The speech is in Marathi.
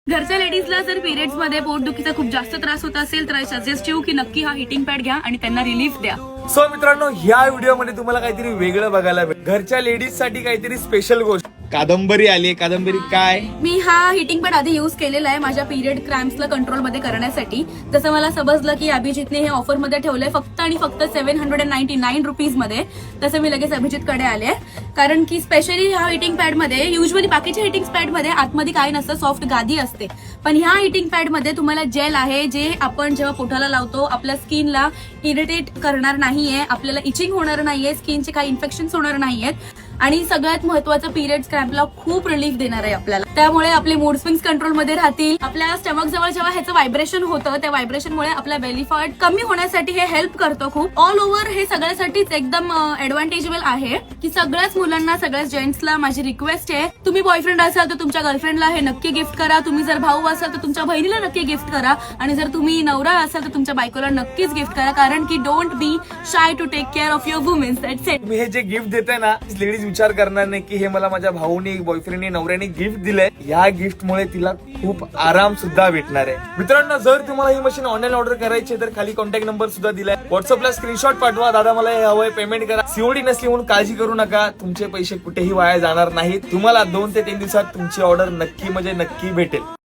घरच्या लेडीजला जर पिरियड्स मध्ये पोटदुखीचा खूप जास्त त्रास होत असेल तर सजेस्ट की नक्की हा हिटिंग पॅड घ्या आणि त्यांना रिलीफ द्या. सो मित्रांनो, ह्या व्हिडिओमध्ये तुम्हाला काहीतरी वेगळं बघायला भेटेल. घरच्या लेडीज साठी काहीतरी स्पेशल गोष्ट. कादंबरी आली. कादंबरी काय? मी हा हिटिंग पॅड आधी युज केलेला आहे माझ्या पिरियड क्रॅम्प्सला कंट्रोल मध्ये करण्यासाठी. जसं मला समजलं की अभिजितने हे ऑफर मध्ये ठेवलंय फक्त आणि फक्त 799 रुपीज मध्ये. तसं मी लगेच अभिजितकडे आले कारण की स्पेशली ह्या हिटिंग पॅड मध्ये युजली बाकीच्या हिटिंग पॅड मध्ये आतमध्ये काय नसतं, सॉफ्ट गादी असते. पण ह्या हिटिंग पॅड मध्ये तुम्हाला जेल आहे जे आपण जेव्हा पोटाला लावतो आपल्या स्किनला इरिटेट करणार नाहीये, आपल्याला इचिंग होणार नाहीये, स्किनचे काही इन्फेक्शन होणार नाहीयेत आणि सगळ्यात महत्वाचं पिरियड्स क्रॅम्पला खूप रिलीफ देणार आहे आपल्याला. त्यामुळे आपले मूड स्विंग्स कंट्रोलमध्ये राहतील. आपल्या स्टमक जवळ जेव्हा ह्याचं व्हायब्रेशन होतं त्या व्हायब्रेशनमुळे आपला बेली फॅट कमी होण्यासाठी हे हेल्प करतो खूप. ऑल ओव्हर हे सगळ्यासाठीच एकदम ऍडव्हान्टेजेबल आहे की सगळ्याच मुलांना, सगळ्याच जेंट्सला माझी रिक्वेस्ट आहे, तुम्ही बॉयफ्रेंड असाल तर तुमच्या गर्लफ्रेंडला हे नक्की गिफ्ट करा. तुम्ही जर भाऊ असाल तर तुमच्या बहिणीला नक्की गिफ्ट करा आणि जर तुम्ही नवरा असाल तर तुमच्या बायकोला नक्कीच गिफ्ट करा. कारण की don't be shy to take care of your women's. That's it. तुम्ही हे जे गिफ्ट देताय ना, लेडीज विचार करणार नाही की हे मला माझ्या भाऊने, बॉयफ्रेंडने, नवऱ्याने गिफ्ट दिलंय. या गिफ्टमुळे तिला खूप आराम सुद्धा भेटणार आहे. मित्रांनो, जर तुम्हाला ही मशीन ऑनलाईन ऑर्डर करायची आहे तर खाली कॉन्टॅक्ट नंबर सुद्धा दिलाय. व्हॉट्सअपला स्क्रीनशॉट पाठवा, दादा मला हे हवंय, पेमेंट करा. सीओडी नसली म्हणून काळजी करू नका, तुमचे पैसे कुठेही वाया जाणार नाहीत. तुम्हाला 2 ते 3 दिवसात तुमची ऑर्डर नक्की म्हणजे नक्की भेटेल.